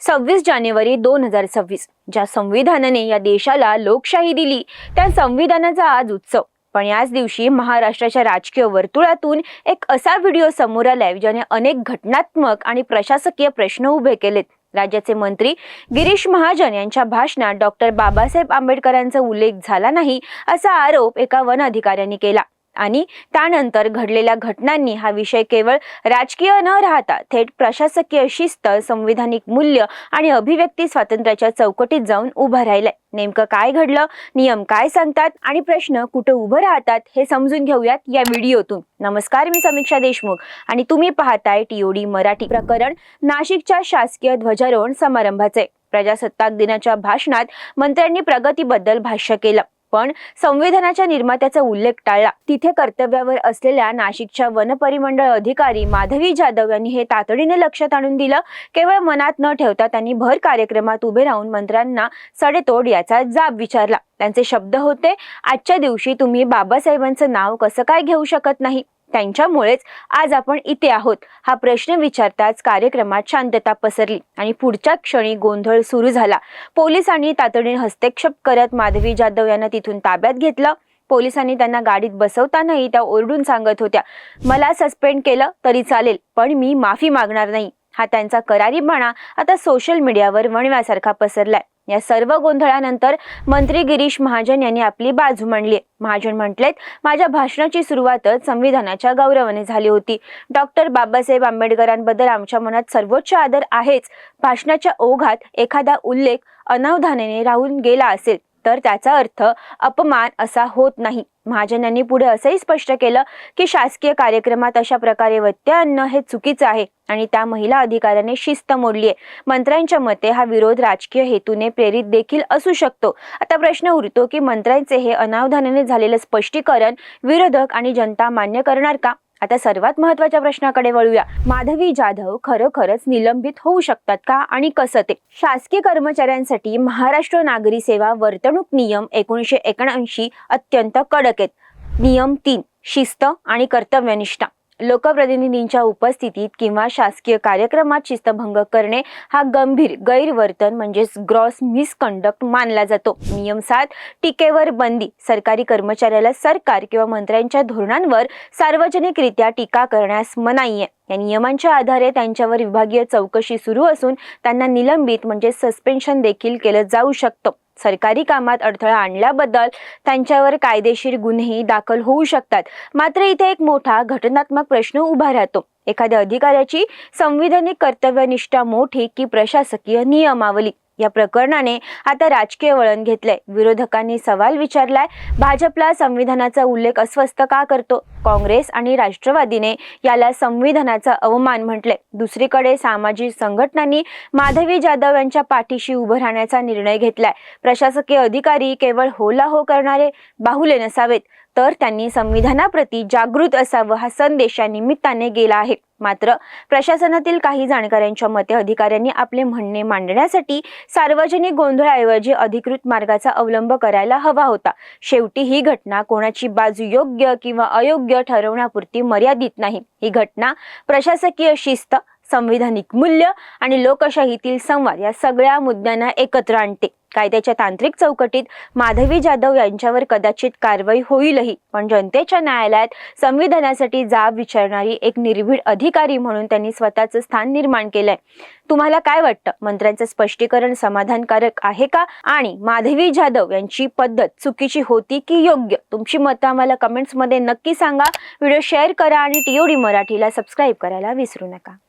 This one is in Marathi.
26 जानेवारी 2026 ज्या संविधानाने या देशाला लोकशाही दिली त्या संविधानाचा आज उत्सव। पण याच दिवशी महाराष्ट्राच्या राजकीय वर्तुळातून एक असा व्हिडिओ समोर आलाय ज्याने अनेक घटनात्मक आणि प्रशासकीय प्रश्न उभे केलेत। राज्याचे मंत्री गिरीश महाजन यांच्या भाषणात डॉक्टर बाबासाहेब आंबेडकरांचा उल्लेख झाला नाही असा आरोप एका वन अधिकाऱ्यांनी केला आणि त्यानंतर घडलेल्या घटनांनी हा विषय केवळ राजकीय न राहता थेट प्रशासकीय शिस्त, संविधानिक मूल्य आणि अभिव्यक्ती स्वातंत्र्याच्या चौकटीत जाऊन उभा राहिलाय। नेमकं काय घडलं, नियम काय सांगतात आणि प्रश्न कुठे उभे राहतात हे समजून घेऊयात या व्हिडिओतून। नमस्कार, मी समीक्षा देशमुख आणि तुम्ही पाहताय टीओडी मराठी। प्रकरण नाशिकच्या शासकीय ध्वजारोहण समारंभाचे। प्रजासत्ताक दिनाच्या भाषणात मंत्र्यांनी प्रगतीबद्दल भाष्य केलं, पण संविधानाच्या निर्मात्याचा उल्लेख टाळला। तिथे कर्तव्यावर असलेल्या नाशिकच्या वनपरिमंडळ अधिकारी माधवी जाधव यांनी हे तातडीने लक्षात आणून दिलं। केवळ मनात न ठेवता त्यांनी भर कार्यक्रमात उभे राहून मंत्र्यांना सडेतोड याचा जाब विचारला। त्यांचे शब्द होते, आजच्या दिवशी तुम्ही बाबासाहेबांचं नाव कसं काय घेऊ शकत नाही? त्यांच्यामुळेच आज आपण इथे आहोत। हा प्रश्न विचारताच कार्यक्रमात शांतता पसरली आणि पुढच्या क्षणी गोंधळ सुरू झाला। पोलिसांनी तातडीने हस्तक्षेप करत माधवी जाधव यांना तिथून ताब्यात घेतलं। पोलिसांनी त्यांना गाडीत बसवतानाही त्या ओरडून सांगत होत्या, मला सस्पेंड केलं तरी चालेल, पण मी माफी मागणार नाही। हा त्यांचा करारीपणा आता सोशल मीडियावर वणव्यासारखा पसरलाय। या सर्व गोंधळानंतर मंत्री गिरीश महाजन यांनी आपली बाजू मांडली। महाजन म्हटलेत, माझ्या भाषणाची सुरुवातच संविधानाच्या गौरवाने झाली होती। डॉक्टर बाबासाहेब आंबेडकरांबद्दल आमच्या मनात सर्वोच्च आदर आहेच। भाषणाच्या ओघात एखादा उल्लेख अनावधानाने राहून गेला असेल तर त्याचा अर्थ अपमान असा होत नाही। महाजन यांनी पुढे असंही स्पष्ट केलं की शासकीय कार्यक्रमात अशा प्रकारे व्यत्यय आणणं हे चुकीचं आहे आणि त्या महिला अधिकाऱ्याने शिस्त मोडली आहे। मंत्र्यांच्या मते हा विरोध राजकीय हेतूने प्रेरित देखील असू शकतो। आता प्रश्न उरतो की मंत्र्यांचे हे अनावधानाने झालेलं स्पष्टीकरण विरोधक आणि जनता मान्य करणार का? आता सर्वात महत्त्वाच्या प्रश्नाकडे वळूया। माधवी जाधव खरोखरच निलंबित होऊ शकतात का आणि कसं ते? शासकीय कर्मचाऱ्यांसाठी महाराष्ट्र नागरी सेवा वर्तणूक नियम 1979 अत्यंत कडक आहेत। नियम 3, शिस्त आणि कर्तव्यनिष्ठा। लोकप्रतिनिधींच्या उपस्थितीत किंवा शासकीय कार्यक्रमात शिस्तभंग करणे हा गंभीर गैरवर्तन म्हणजेच ग्रॉस मिसकंडक्ट मानला जातो। नियम 7, टीकेवर बंदी। सरकारी कर्मचाऱ्याला सरकार किंवा मंत्र्यांच्या धोरणांवर सार्वजनिकरित्या टीका करण्यास मनाई आहे। या नियमांच्या आधारे त्यांच्यावर विभागीय चौकशी सुरू असून त्यांना निलंबित म्हणजे सस्पेन्शन देखील केलं जाऊ शकतं। सरकारी कामात अडथळा आणल्याबद्दल त्यांच्यावर कायदेशीर गुन्हेही दाखल होऊ शकतात। मात्र इथे एक मोठा घटनात्मक प्रश्न उभा राहतो, एखाद्या अधिकाऱ्याची संविधानिक कर्तव्यनिष्ठा मोठी की प्रशासकीय नियमावली? या प्रकरणाने आता राजकीय वळण घेतलंय। विरोधकांनी सवाल विचारलाय, भाजपला संविधानाचा उल्लेख अस्वस्थ का करतो? काँग्रेस आणि राष्ट्रवादीने याला संविधानाचा अवमान म्हटले। दुसरीकडे सामाजिक संघटनांनी माधवी जाधव यांच्या पाठीशी उभं राहण्याचा निर्णय घेतलाय। प्रशासकीय अधिकारी केवळ होला हो करणारे बाहुले नसावेत, तर त्यांनी संविधानाप्रती जागृत असावं हा संदेश या निमित्ताने गेला आहे। मात्र प्रशासनातील काही जाणकारांच्या मते अधिकाऱ्यांनी आपले म्हणणे मांडण्यासाठी सार्वजनिक गोंधळाऐवजी अधिकृत मार्गाचा अवलंब करायला हवा होता। शेवटी ही घटना कोणाची बाजू योग्य किंवा अयोग्य ठरवण्यापुरती मर्यादित नाही। ही घटना प्रशासकीय शिस्त, संविधानिक मूल्य आणि लोकशाहीतील संवाद या सगळ्या मुद्द्यांना एकत्र आणते। कायद्याच्या तांत्रिक चौकटीत माधवी जाधव यांच्यावर कदाचित कारवाई होईलही, पण जनतेच्या न्यायालयात संविधानासाठी जाब विचारणारी एक निर्भीड अधिकारी म्हणून त्यांनी स्वतःचं स्थान निर्माण केलंय। तुम्हाला काय वाटतं? मंत्र्यांचं स्पष्टीकरण समाधानकारक आहे का? आणि माधवी जाधव यांची पद्धत चुकीची होती की योग्य? तुमची मतं आम्हाला कमेंट्समध्ये नक्की सांगा। व्हिडिओ शेअर करा आणि टीओडी मराठीला सबस्क्राईब करायला विसरू नका।